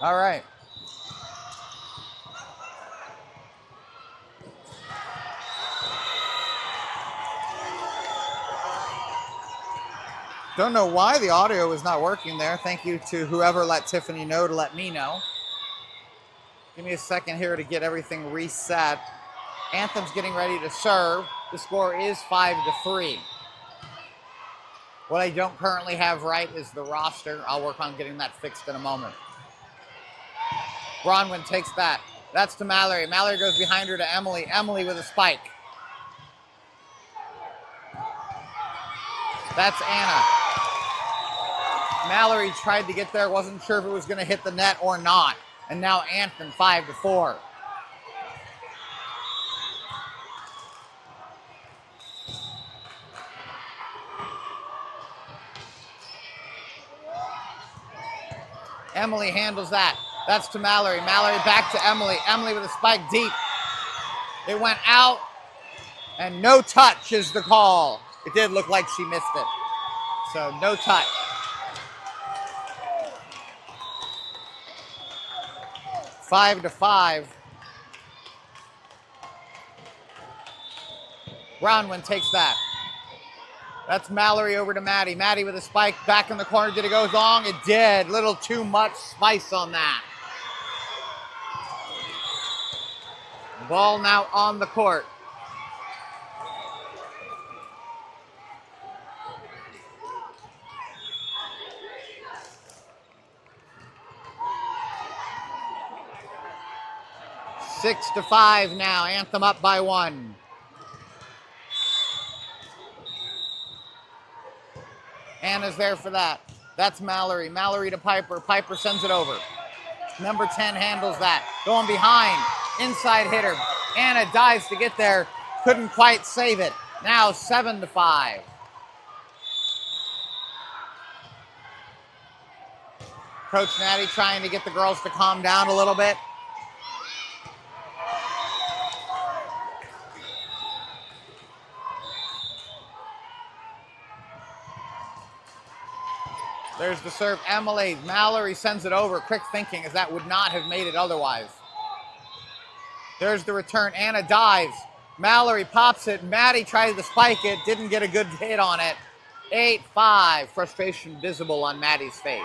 All right. Don't know why the audio is not working there. Thank you to whoever let Tiffany know to let me know. Give me a second here to get everything reset. Anthem's getting ready to serve. The score is 5-3. What I don't currently have right is the roster. I'll work on getting that fixed in a moment. Bronwyn takes that. That's to Mallory. Mallory goes behind her to Emily. Emily with a spike. That's Anna. Mallory tried to get there, wasn't sure if it was going to hit the net or not. And now Anthem 5-4. Emily handles that. That's to Mallory. Mallory back to Emily. Emily with a spike deep. It went out, and no touch is the call. It did look like she missed it. So no touch. 5-5. Bronwyn takes that. That's Mallory over to Maddie. Maddie with a spike back in the corner. Did it go long? It did. Little too much spice on that. Ball now on the court. Six to 5 now. Anthem up by 1. Anna's there for that. That's Mallory. Mallory to Piper. Piper sends it over. Number 10 handles that. Going behind. Inside hitter. Anna dives to get there. Couldn't quite save it. Now 7-5. Coach Natty trying to get the girls to calm down a little bit. There's the serve, Emily. Mallory sends it over. Quick thinking, as that would not have made it otherwise. There's the return. Anna dives. Mallory pops it. Maddie tries to spike it. Didn't get a good hit on it. 8-5. Frustration visible on Maddie's face.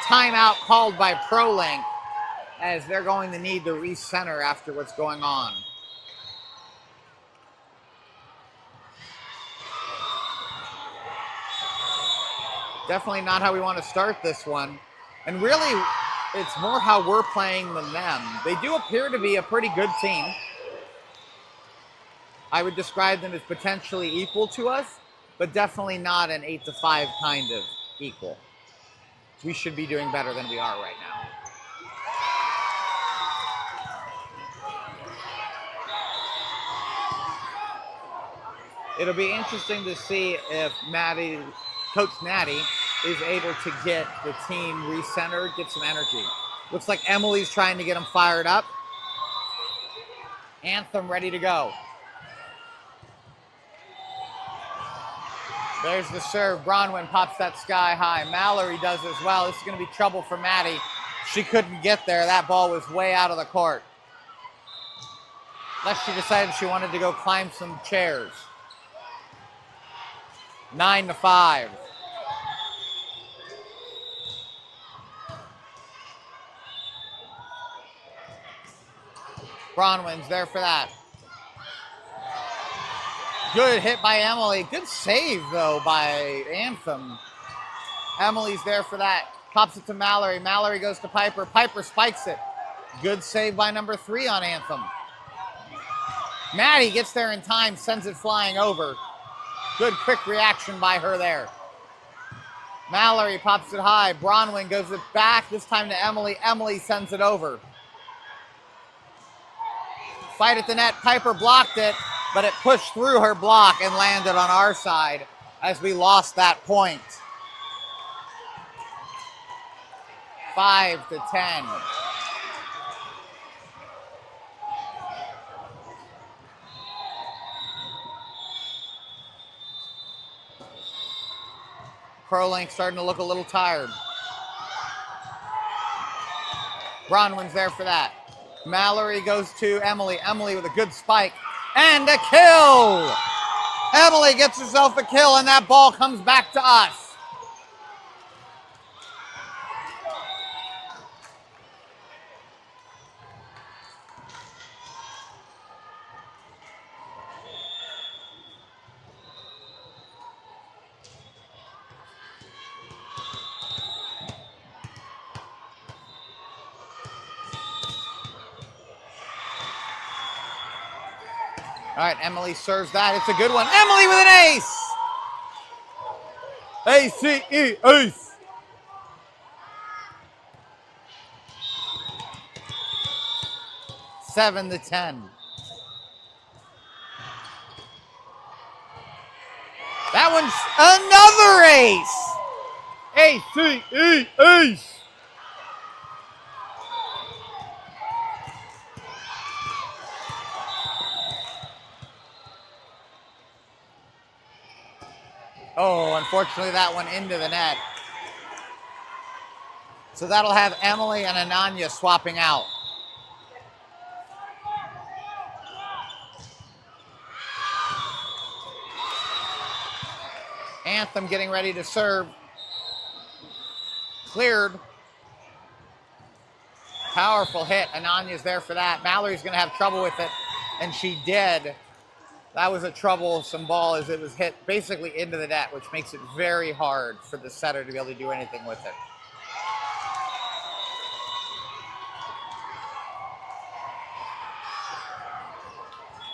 Timeout called by Prolink, as they're going to need to recenter after what's going on. Definitely not how we want to start this one. And really, it's more how we're playing than them. They do appear to be a pretty good team. I would describe them as potentially equal to us, but definitely not an 8-5 kind of equal. We should be doing better than we are right now. It'll be interesting to see if Coach Natty is able to get the team recentered, get some energy. Looks like Emily's trying to get them fired up. Anthem ready to go. There's the serve. Bronwyn pops that sky high. Mallory does as well. This is going to be trouble for Maddie. She couldn't get there. That ball was way out of the court. Unless she decided she wanted to go climb some chairs. 9-5. Bronwyn's there for that. Good hit by Emily. Good save, though, by Anthem. Emily's there for that. Pops it to Mallory. Mallory goes to Piper. Piper spikes it. Good save by number 3 on Anthem. Maddie gets there in time, sends it flying over. Good quick reaction by her there. Mallory pops it high. Bronwyn goes it back, this time to Emily. Emily sends it over. Fight at the net. Piper blocked it, but it pushed through her block and landed on our side as we lost that point. 5-10. Prolink starting to look a little tired. Bronwyn's there for that. Mallory goes to Emily. Emily with a good spike and a kill. Emily gets herself a kill, and that ball comes back to us. All right, Emily serves that. It's a good one. Emily with an ace. A-C-E, ace. Seven to 10. That one's another ace. A-C-E, ace. Oh, unfortunately, that one into the net. So that'll have Emily and Ananya swapping out. Anthem getting ready to serve. Cleared. Powerful hit. Ananya's there for that. Mallory's going to have trouble with it, and she did. That was a troublesome ball as it was hit basically into the net, which makes it very hard for the setter to be able to do anything with it.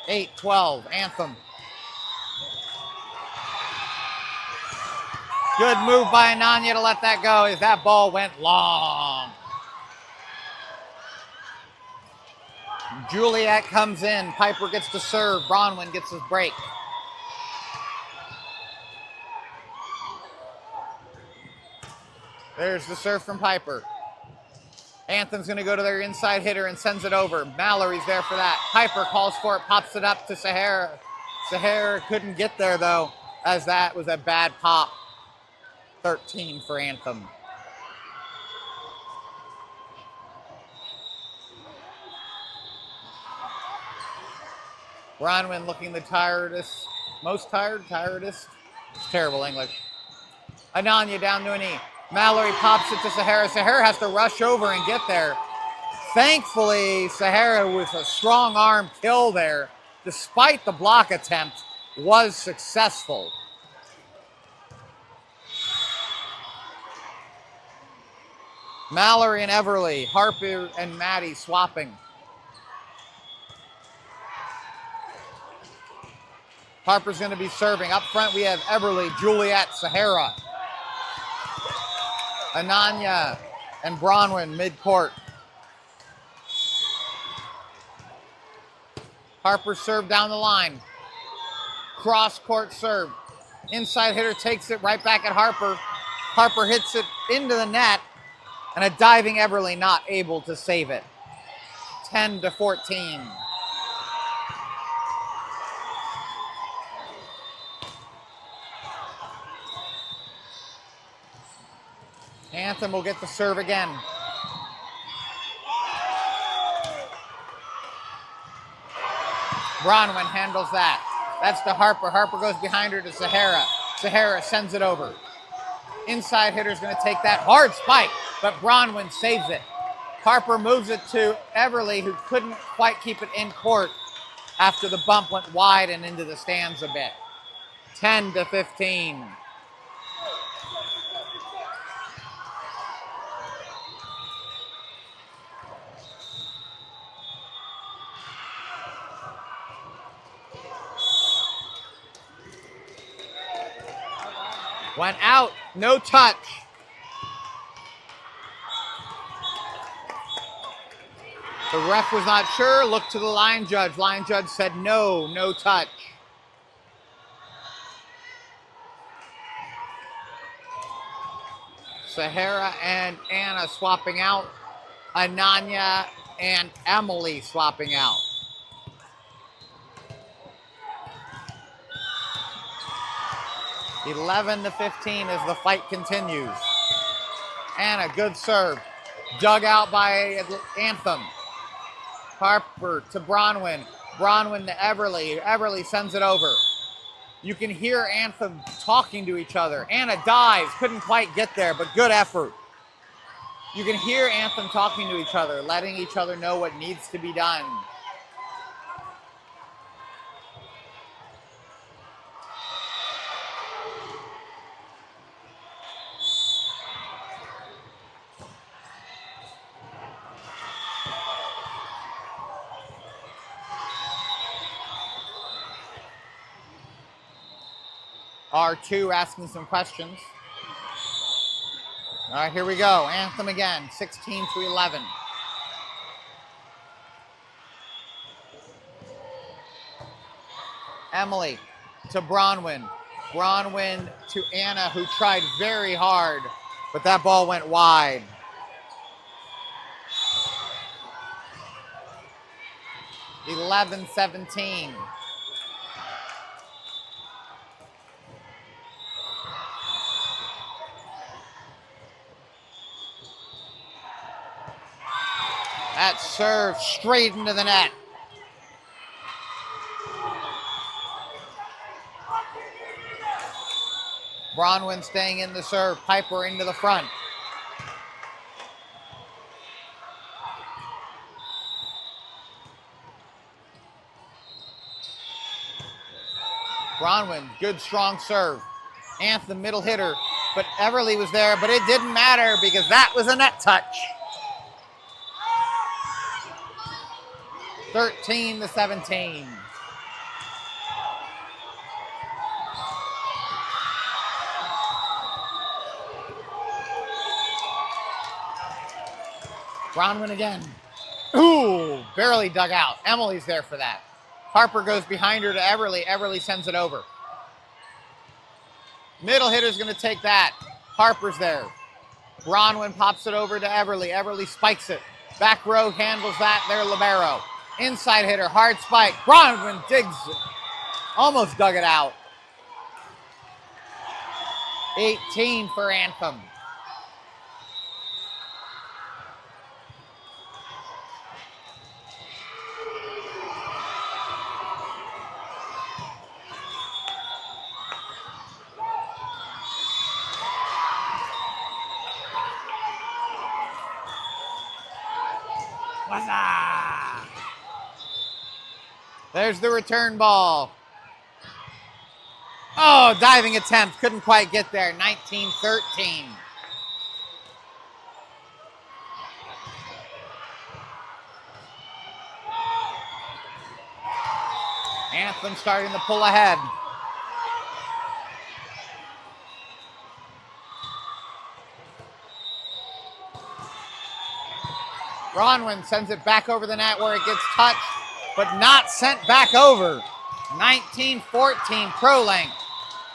Eight, 12, Anthem. Good move by Ananya to let that go as that ball went long. Juliet comes in. Piper gets to serve. Bronwyn gets his break. There's the serve from Piper. Anthem's going to go to their inside hitter and sends it over. Mallory's there for that. Piper calls for it, pops it up to Sahara. Sahara couldn't get there, though, as that was a bad pop. 13 for Anthem. Bronwyn looking the tiredest, most tiredest. It's terrible English. Ananya down to a knee. Mallory pops it to Sahara. Sahara has to rush over and get there. Thankfully, Sahara with a strong arm kill there, despite the block attempt, was successful. Mallory and Everly, Harper and Maddie swapping. Harper's going to be serving. Up front, we have Everly, Juliet, Sahara. Ananya and Bronwyn mid-court. Harper served down the line. Cross-court serve. Inside hitter takes it right back at Harper. Harper hits it into the net, and a diving Everly not able to save it. 10 to 14. Anthem will get the serve again. Bronwyn handles that. That's to Harper. Harper goes behind her to Sahara. Sahara sends it over. Inside hitter's going to take that hard spike, but Bronwyn saves it. Harper moves it to Everly, who couldn't quite keep it in court after the bump went wide and into the stands a bit. 10 to 15. Went out, no touch. The ref was not sure, looked to the line judge. Line judge said no, no touch. Sahara and Anna swapping out. Ananya and Emily swapping out. (11 to 15) as the fight continues. Anna, good serve. Dug out by Anthem. Harper to Bronwyn. Bronwyn to Everly. Everly sends it over. You can hear Anthem talking to each other. Anna dives. Couldn't quite get there, but good effort. You can hear Anthem talking to each other, letting each other know what needs to be done. R2 asking some questions. All right, here we go. Anthem again, 16-11. Emily to Bronwyn. Bronwyn to Anna, who tried very hard, but that ball went wide. (11-17). That serve straight into the net. Bronwyn staying in the serve. Piper into the front. Bronwyn, good strong serve. Anthem, middle hitter. But Everly was there, but it didn't matter because that was a net touch. 13-17. Bronwyn again. Ooh, barely dug out. Emily's there for that. Harper goes behind her to Everly. Everly sends it over. Middle hitter's going to take that. Harper's there. Bronwyn pops it over to Everly. Everly spikes it. Back row handles that. Their libero. Inside hitter, hard spike. Bronwyn digs it. Almost dug it out. 18 for Anthem. There's the return ball. Oh, diving attempt. Couldn't quite get there. 19-13. Anthem starting to pull ahead. Bronwyn sends it back over the net where it gets touched, but not sent back over. 19-14 Prolink.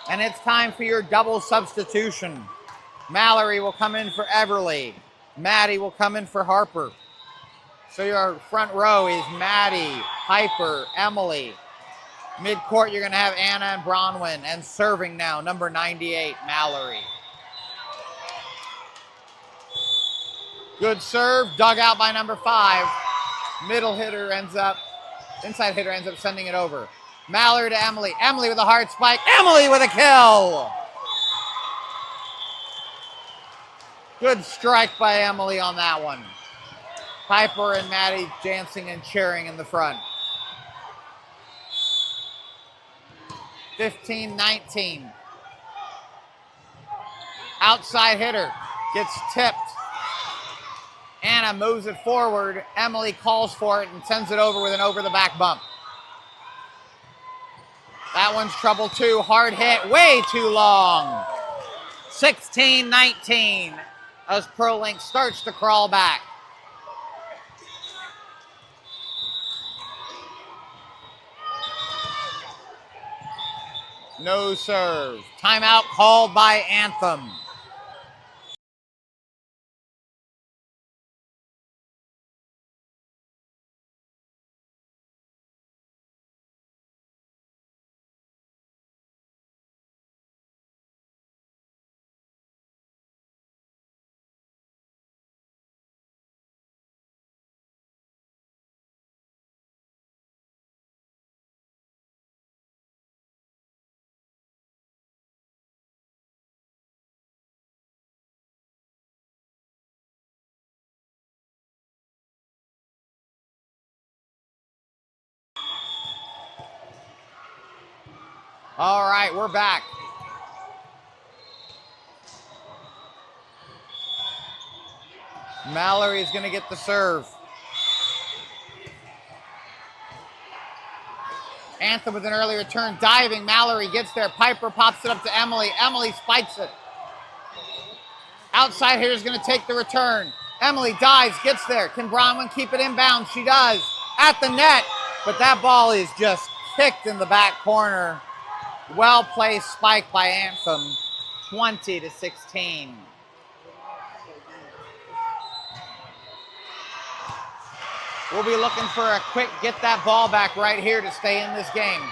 And it's time for your double substitution. Mallory will come in for Everly. Maddie will come in for Harper. So your front row is Maddie, Piper, Emily. Mid-court, you're going to have Anna and Bronwyn. And serving now, number 98, Mallory. Good serve, dug out by number 5. Middle hitter ends up, inside hitter ends up sending it over. Mallory to Emily. Emily with a hard spike. Emily with a kill. Good strike by Emily on that one. Piper and Maddie dancing and cheering in the front. 15-19. Outside hitter gets tipped. Anna moves it forward. Emily calls for it and sends it over with an over-the-back bump. That one's trouble too. Hard hit, way too long. 16-19 as Prolink starts to crawl back. No serve. Timeout called by Anthem. All right, we're back. Mallory is going to get the serve. Anthem with an early return, diving. Mallory gets there. Piper pops it up to Emily. Emily spikes it. Outside hitter is going to take the return. Emily dives, gets there. Can Bronwyn keep it inbound? She does. At the net, but that ball is just kicked in the back corner. Well-placed spike by Anthem, 20-16. We'll be looking for a quick get that ball back right here to stay in this game.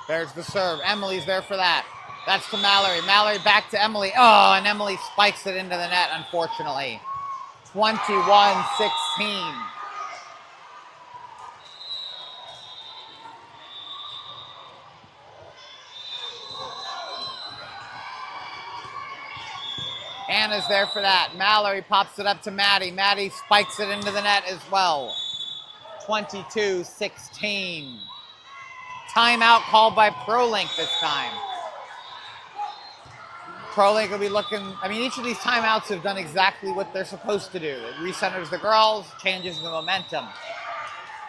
There's the serve. Emily's there for that. That's to Mallory. Mallory back to Emily. Oh, and Emily spikes it into the net, unfortunately. 21-16. Anna's there for that. Mallory pops it up to Maddie. Maddie spikes it into the net as well. 22-16. Timeout called by Prolink this time. Prolink will be looking, each of these timeouts have done exactly what they're supposed to do. It recenters the girls, changes the momentum.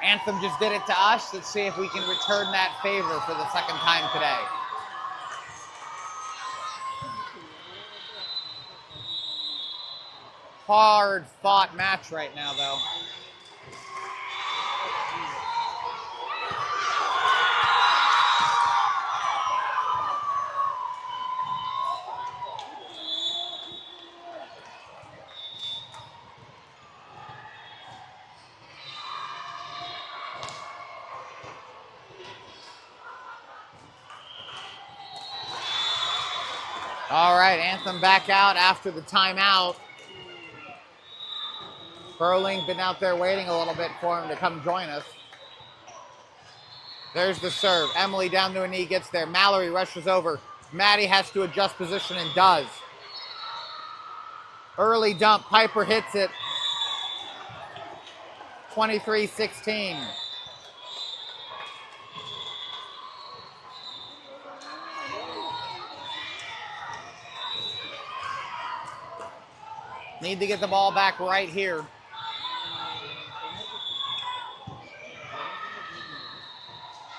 Anthem just did it to us. Let's see if we can return that favor for the second time today. Hard fought match right now, though. All right, Anthem back out after the timeout. Prolink been out there waiting a little bit for him to come join us. There's the serve. Emily down to a knee, gets there. Mallory rushes over. Maddie has to adjust position and does. Early dump. Piper hits it. 23-16. Need to get the ball back right here.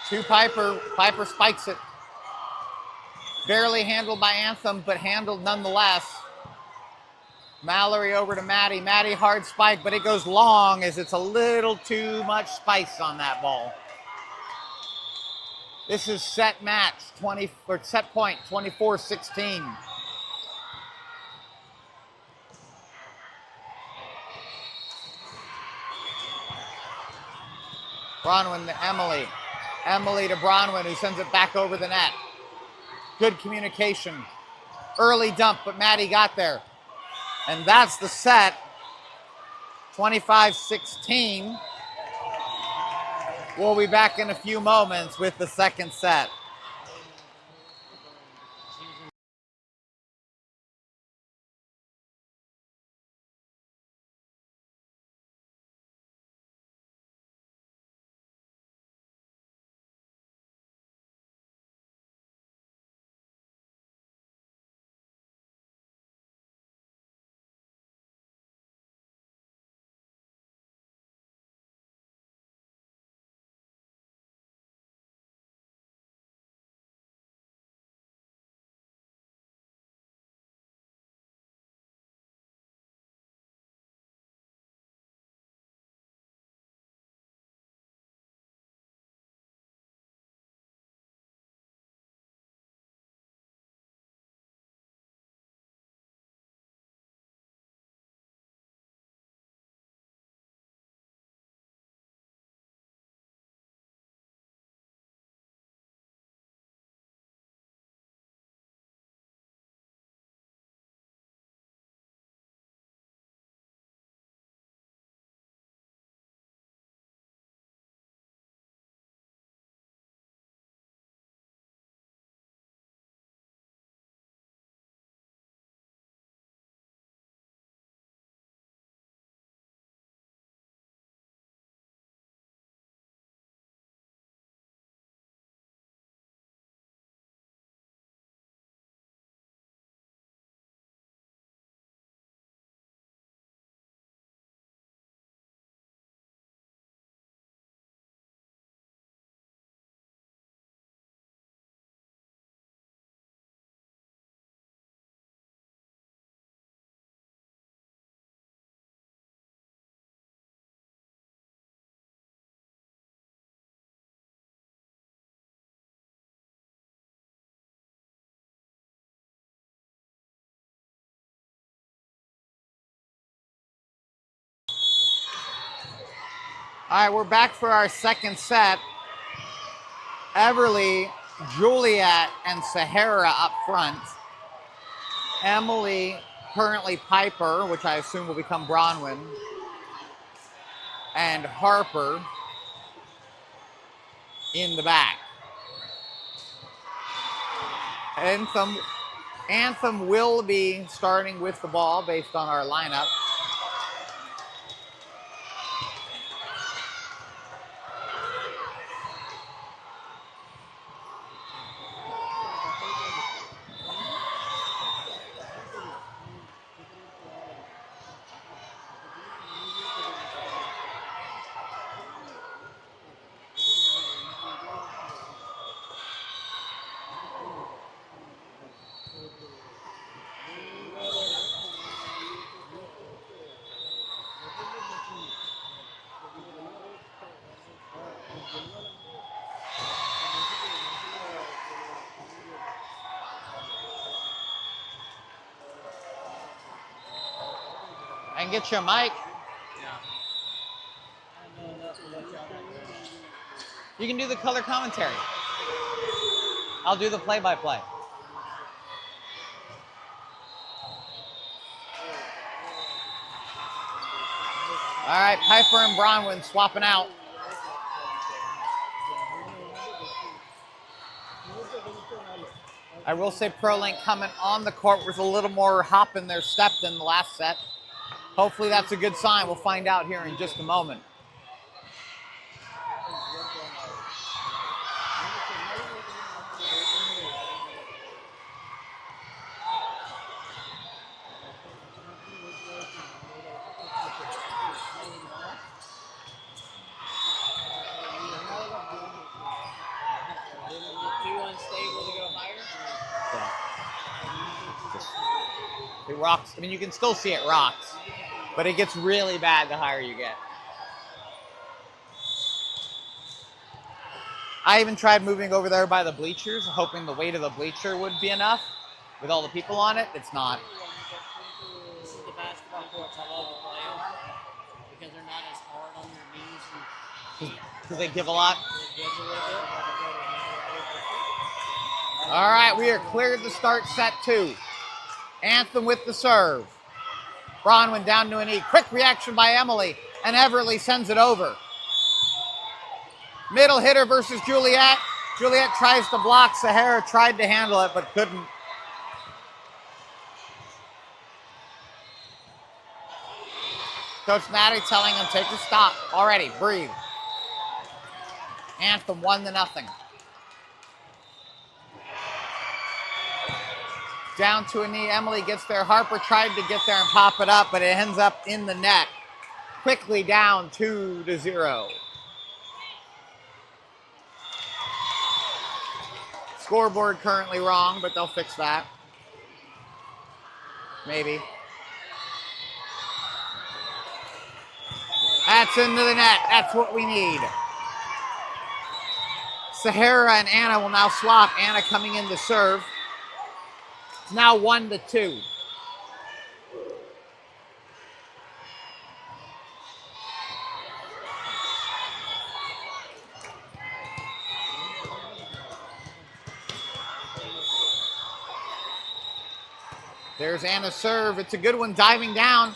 To Piper. Piper spikes it. Barely handled by Anthem, but handled nonetheless. Mallory over to Maddie. Maddie hard spike, but it goes long as it's a little too much spice on that ball. This is set match, set point, 24-16. Bronwyn to Emily. Emily to Bronwyn, who sends it back over the net. Good communication. Early dump, but Maddie got there. And that's the set. 25-16. We'll be back in a few moments with the second set. All right, we're back for our second set. Everly, Juliet, and Sahara up front. Emily, currently Piper, which I assume will become Bronwyn, and Harper in the back. Anthem will be starting with the ball based on our lineup. And get you a mic. You can do the color commentary. I'll do the play-by-play. All right, Piper and Bronwyn swapping out. I will say Prolink coming on the court with a little more hop in their step than the last set. Hopefully that's a good sign. We'll find out here in just a moment. It rocks. I mean, you can still see it rocks, but it gets really bad the higher you get. I even tried moving over there by the bleachers, hoping the weight of the bleacher would be enough with all the people on it. It's not. This is the basketball courts I love to play on because they're not as hard on your knees. Because they give a lot. It gives a little bit. All right, we are cleared to start set 2. Anthem with the serve. Bronwyn down to a knee. Quick reaction by Emily, and Everly sends it over. Middle hitter versus Juliet. Juliet tries to block. Sahara tried to handle it, but couldn't. Coach Natty telling him, take a stop already. Breathe. Anthem 1-0. Down to a knee. Emily gets there. Harper tried to get there and pop it up, but it ends up in the net. Quickly down 2-0. Scoreboard currently wrong, but they'll fix that. Maybe. That's into the net. That's what we need. Sahara and Anna will now swap. Anna coming in to serve. It's now 1-2. There's Anna's serve. It's a good one, diving down.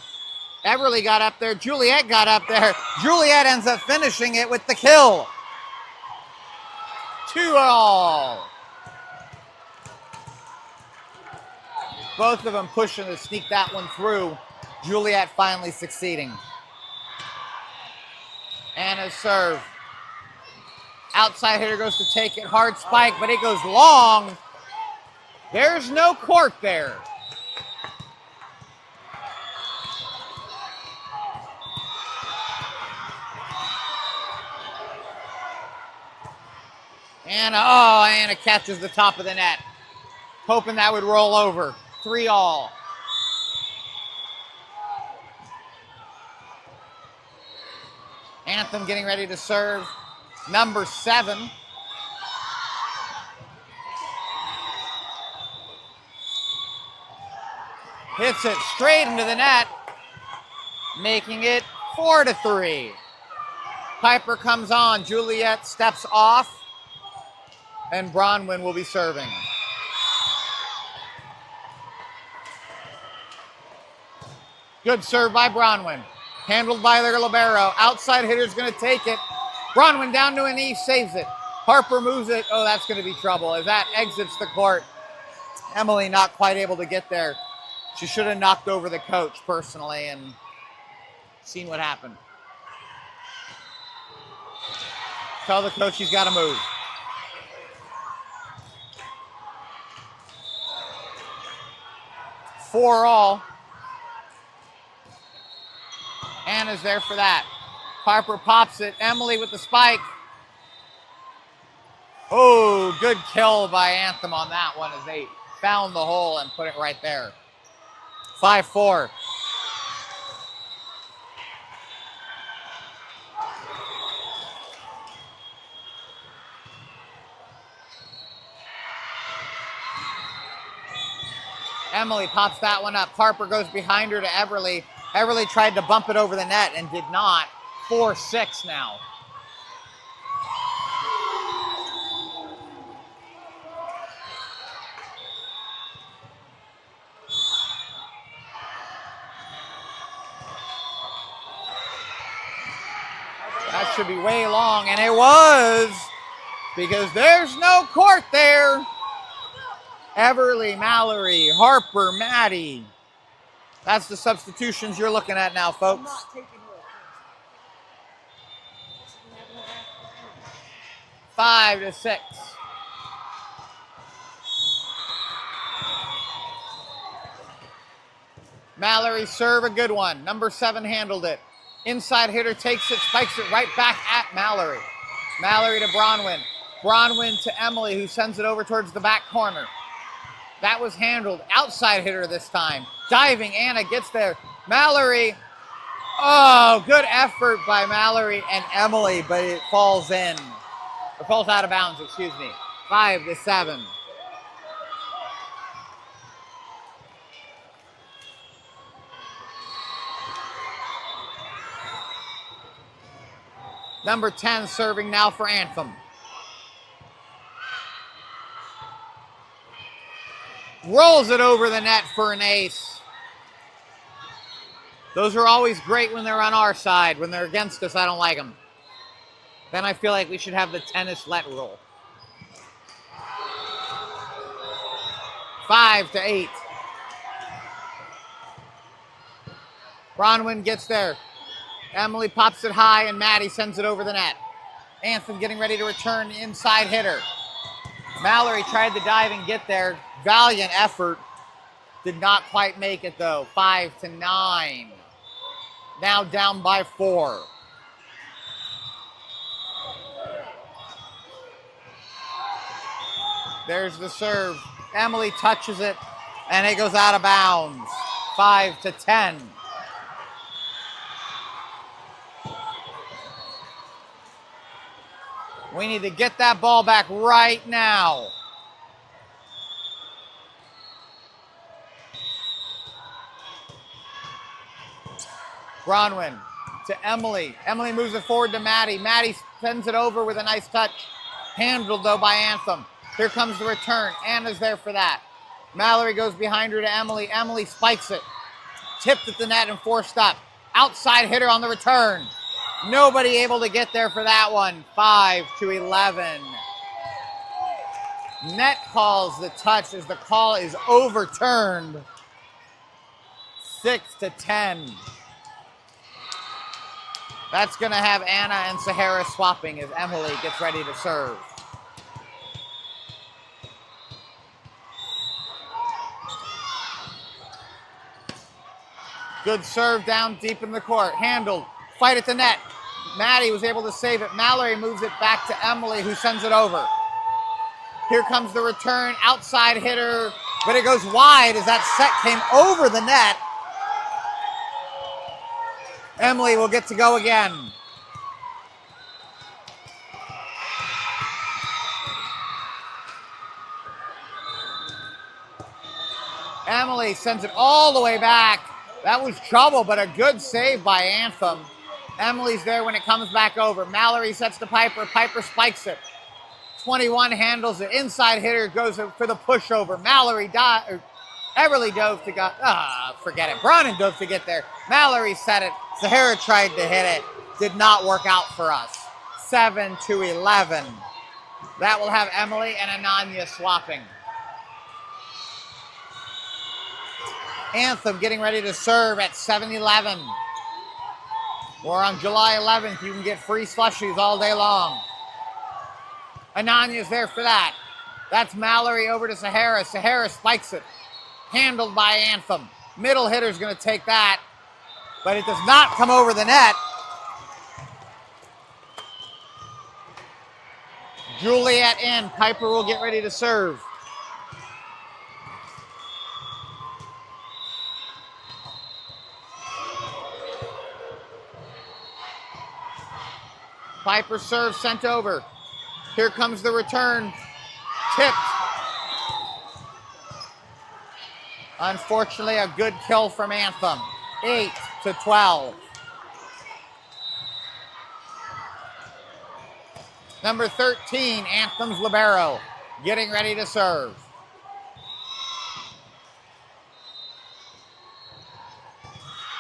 Everly got up there. Juliet got up there. Juliet ends up finishing it with the kill. 2-all. Both of them pushing to sneak that one through. Juliet finally succeeding. Anna's serve. Outside hitter goes to take it. Hard spike, but it goes long. There's no court there. Anna catches the top of the net. Hoping that would roll over. 3-all. Anthem getting ready to serve. Number 7. Hits it straight into the net, making it 4-3. Piper comes on. Juliet steps off. And Bronwyn will be serving. Good serve by Bronwyn. Handled by their libero. Outside hitter's going to take it. Bronwyn down to a knee, saves it. Harper moves it. Oh, that's going to be trouble as that exits the court. Emily not quite able to get there. She should have knocked over the coach personally and seen what happened. Tell the coach he's got to move. Four all. Anna's there for that. Harper pops it. Emily with the spike. Oh, good kill by Anthem on that one as they found the hole and put it right there. 5-4. Emily pops that one up. Harper goes behind her to Everly. Everly tried to bump it over the net and did not. 4-6 now. That should be way long, and it was, because there's no court there. Everly, Mallory, Harper, Maddie. That's the substitutions you're looking at now, folks. 5-6. Mallory serve, a good one. Number 7 handled it. Inside hitter takes it, spikes it right back at Mallory. Mallory to Bronwyn. Bronwyn to Emily, who sends it over towards the back corner. That was handled. Outside hitter this time. Diving, Anna gets there. Mallory. Oh, good effort by Mallory and Emily, but it falls in. Or falls out of bounds, excuse me. 5-7. Number 10 serving now for Anthem. Rolls it over the net for an ace. Those are always great when they're on our side. When they're against us, I don't like them. Then I feel like we should have the tennis let rule. 5-8. Bronwyn gets there. Emily pops it high, and Maddie sends it over the net. Anthem getting ready to return inside hitter. Mallory tried to dive and get there. Valiant effort. Did not quite make it, though. 5-9. Now down by 4. There's the serve. Emily touches it, and it goes out of bounds. 5-10. We need to get that ball back right now. Bronwyn to Emily. Emily moves it forward to Maddie. Maddie sends it over with a nice touch. Handled, though, by Anthem. Here comes the return. Anna's there for that. Mallory goes behind her to Emily. Emily spikes it. Tipped at the net and forced up. Outside hitter on the return. Nobody able to get there for that one. 5-11. Net calls the touch as the call is overturned. 6-10. That's going to have Anna and Sahara swapping as Emily gets ready to serve. Good serve down deep in the court. Handled. Fight at the net. Maddie was able to save it. Mallory moves it back to Emily, who sends it over. Here comes the return. Outside hitter, but it goes wide as that set came over the net. Emily will get to go again. Emily sends it all the way back. That was trouble, but a good save by Anthem. Emily's there when it comes back over. Mallory sets to Piper. Piper spikes it. 21 handles it. Inside hitter goes for the pushover. Everly dove to go. Forget it. Bronin dove to get there. Mallory set it. Sahara tried to hit it. Did not work out for us. 7-11. That will have Emily and Ananya swapping. Anthem getting ready to serve at 7-11. Or on July 11th, you can get free slushies all day long. Ananya's there for that. That's Mallory over to Sahara. Sahara spikes it. Handled by Anthem. Middle hitter's going to take that. But it does not come over the net. Juliet in. Piper will get ready to serve. Piper serves, sent over. Here comes the return. Tipped. Unfortunately, a good kill from Anthem. 8-12. Number 13, Anthem's libero, getting ready to serve.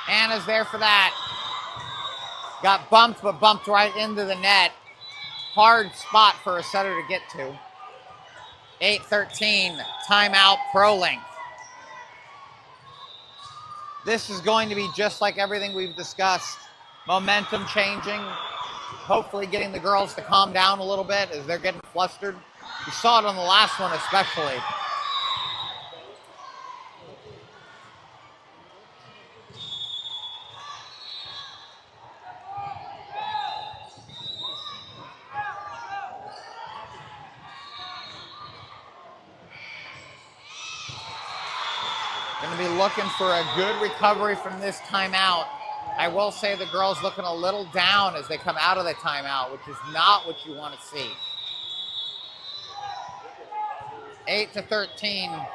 Anna's there for that. Got bumped, but bumped right into the net. Hard spot for a setter to get to. 8-13, timeout, Prolink. This is going to be just like everything we've discussed. Momentum changing. Hopefully getting the girls to calm down a little bit as they're getting flustered. You saw it on the last one especially. Going to be looking for a good recovery from this timeout. I will say the girls looking a little down as they come out of the timeout, which is not what you want to see. 8-13,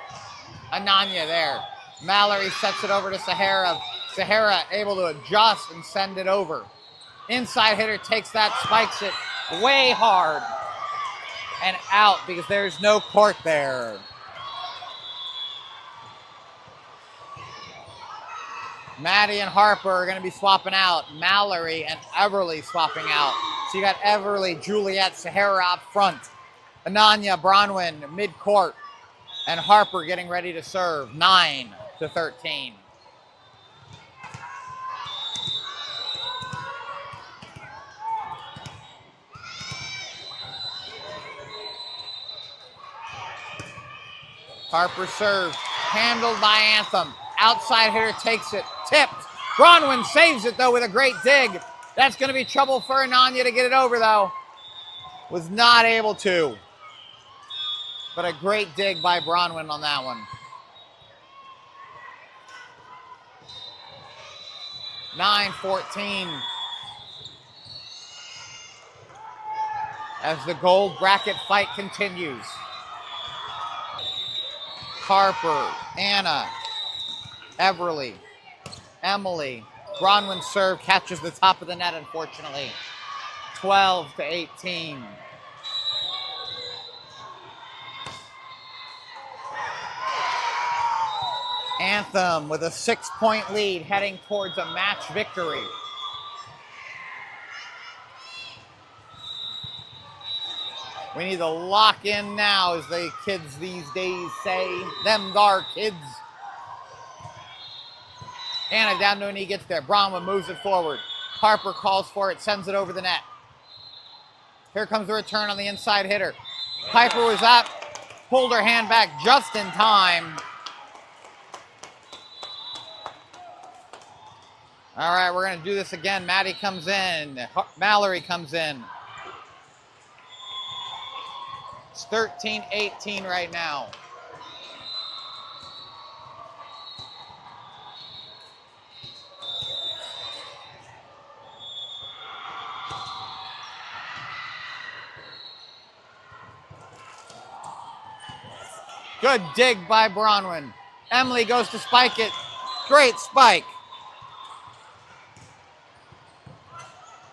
Ananya there. Mallory sets it over to Sahara. Sahara able to adjust and send it over. Inside hitter takes that, spikes it way hard and out because there's no court there. Maddie and Harper are going to be swapping out. Mallory and Everly swapping out. So you got Everly, Juliet, Sahara up front. Ananya, Bronwyn, mid-court. And Harper getting ready to serve. 9-13. Harper serves. Handled by Anthem. Outside hitter takes it. Tipped. Bronwyn saves it, though, with a great dig. That's going to be trouble for Ananya to get it over, though. Was not able to. But a great dig by Bronwyn on that one. 9-14. As the gold bracket fight continues. Harper, Anna, Everly, Emily. Bronwyn serve catches the top of the net, unfortunately. 12-18. Anthem with a 6-point lead heading towards a match victory. We need to lock in now, as the kids these days say. Them dar kids. Anna down to a knee, gets there. Bronwyn moves it forward. Harper calls for it, sends it over the net. Here comes the return on the inside hitter. Piper was up, pulled her hand back just in time. All right, we're going to do this again. Maddie comes in. Mallory comes in. It's 13-18 right now. Good dig by Bronwyn. Emily goes to spike it. Great spike.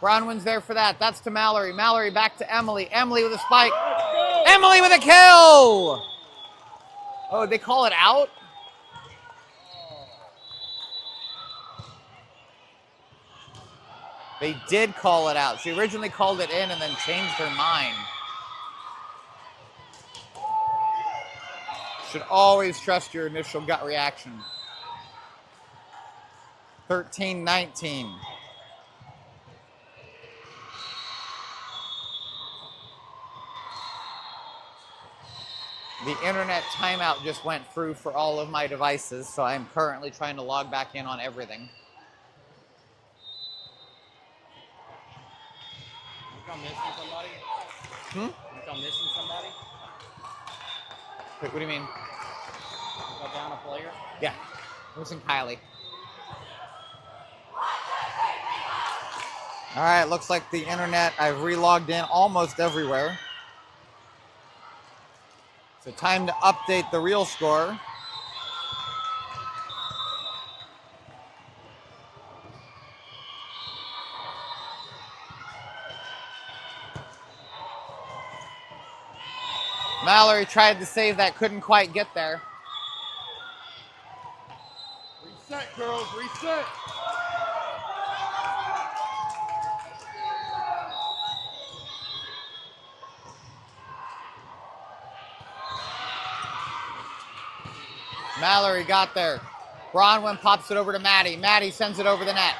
Bronwyn's there for that. That's to Mallory. Mallory back to Emily. Emily with a spike. Emily with a kill! Oh, they call it out? They did call it out. She originally called it in and then changed her mind. Should always trust your initial gut reaction. 13-19. The internet timeout just went through for all of my devices, so I'm currently trying to log back in on everything. You come missing somebody? You come missing somebody? Wait, what do you mean? You got down a player? Yeah, missing Kylie. All right, looks like the internet, I've relogged in almost everywhere. So time to update the real score. Mallory tried to save that, couldn't quite get there. Reset, girls, reset. Mallory got there. Bronwyn pops it over to Maddie. Maddie sends it over the net.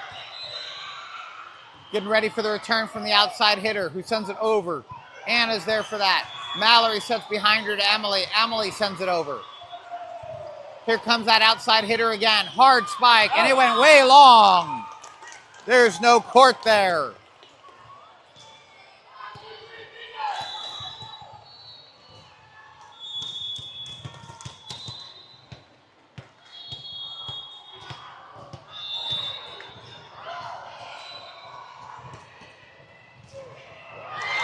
Getting ready for the return from the outside hitter, who sends it over. Anna's there for that. Mallory sets behind her to Emily. Emily sends it over. Here comes that outside hitter again. Hard spike, and it went way long. There's no court there.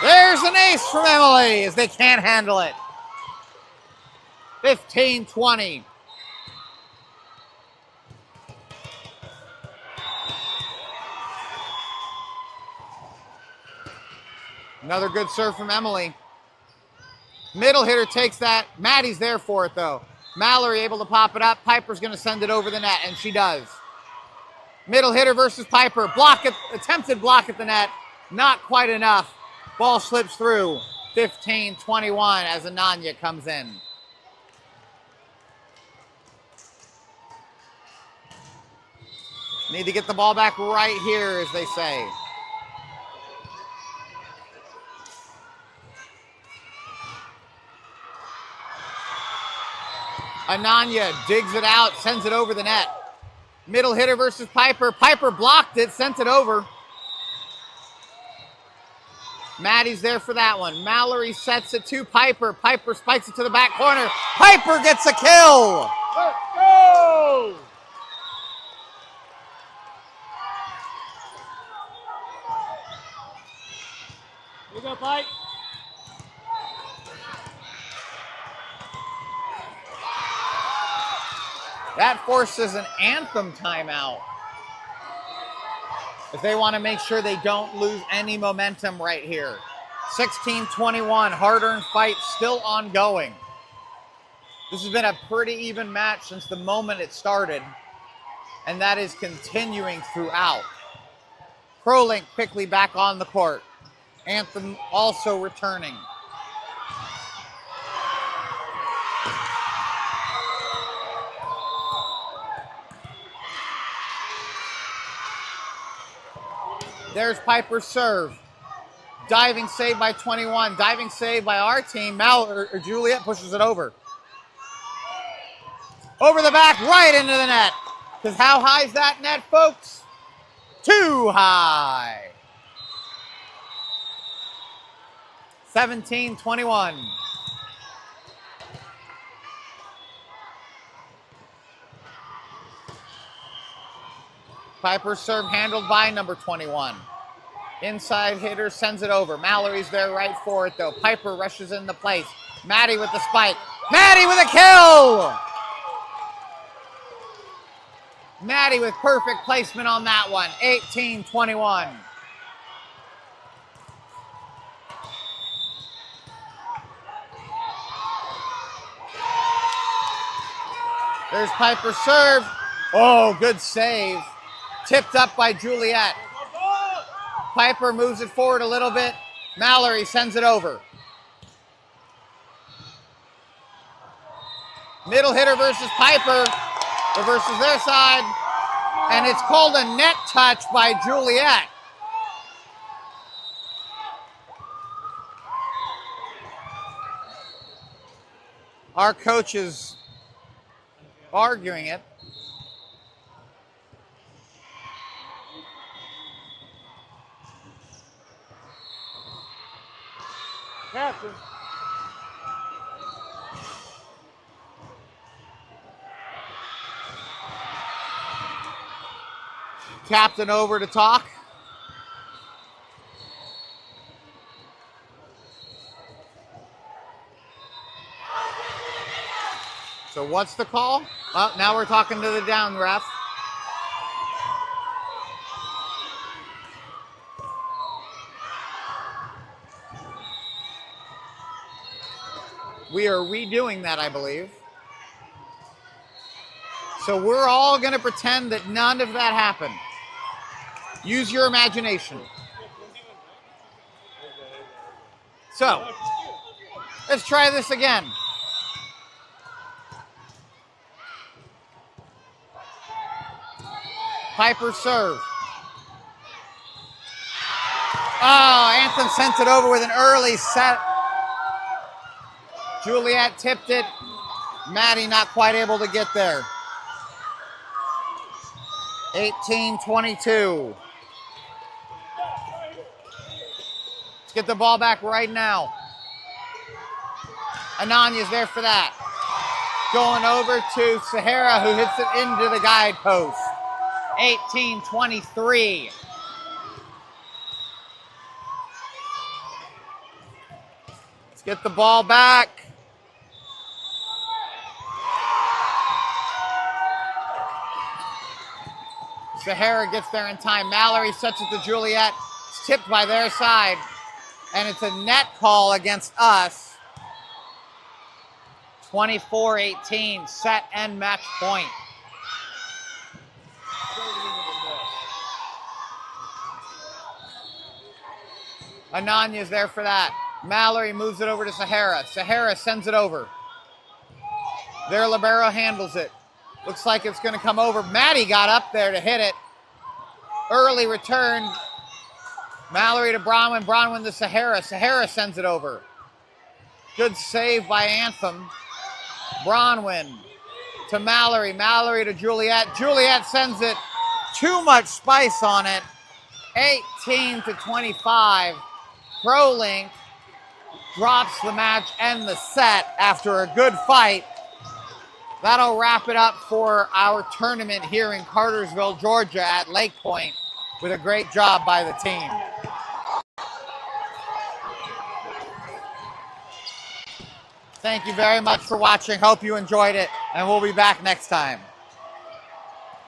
There's an ace from Emily as they can't handle it. 15-20. Another good serve from Emily. Middle hitter takes that. Maddie's there for it, though. Mallory able to pop it up. Piper's going to send it over the net, and she does. Middle hitter versus Piper. Attempted block at the net. Not quite enough. Ball slips through. 15-21 as Ananya comes in. Need to get the ball back right here, as they say. Ananya digs it out, sends it over the net. Middle hitter versus Piper. Piper blocked it, sent it over. Maddie's there for that one. Mallory sets it to Piper. Piper spikes it to the back corner. Piper gets a kill. Let's go! Here you go, Pike. That forces an Anthem timeout, if they want to make sure they don't lose any momentum right here. 16-21, hard-earned fight still ongoing. This has been a pretty even match since the moment it started, and that is continuing throughout. Prolink quickly back on the court. Anthem also returning. There's Piper's serve. Diving save by 21. Diving save by our team. Juliet pushes it over. Over the back, right into the net. Because how high is that net, folks? Too high. 17-21. Piper's serve handled by number 21. Inside hitter sends it over. Mallory's there right for it, though. Piper rushes into place. Maddie with the spike. Maddie with a kill! Maddie with perfect placement on that one. 18-21. There's Piper's serve. Oh, good save. Tipped up by Juliet. Piper moves it forward a little bit. Mallory sends it over. Middle hitter versus Piper. Reverses their side. And it's called a net touch by Juliet. Our coach is arguing it. Captain. Captain over to talk. So what's the call? Well, now we're talking to the down ref. We are redoing that, I believe. So we're all going to pretend that none of that happened. Use your imagination. So, let's try this again. Piper serve. Oh, Anthem sent it over with an early set. Juliet tipped it. Maddie not quite able to get there. 18-22. Let's get the ball back right now. Ananya's there for that. Going over to Sahara, who hits it into the guidepost. 18-23. Let's get the ball back. Sahara gets there in time. Mallory sets it to Juliet. It's tipped by their side. And it's a net call against us. 24-18, set and match point. Ananya's there for that. Mallory moves it over to Sahara. Sahara sends it over. Their libero handles it. Looks like it's going to come over. Maddie got up there to hit it. Early return. Mallory to Bronwyn. Bronwyn to Sahara. Sahara sends it over. Good save by Anthem. Bronwyn to Mallory. Mallory to Juliet. Juliet sends it. Too much spice on it. 18-25. Prolink drops the match and the set after a good fight. That'll wrap it up for our tournament here in Cartersville, Georgia at Lake Point with a great job by the team. Thank you very much for watching. Hope you enjoyed it, and we'll be back next time.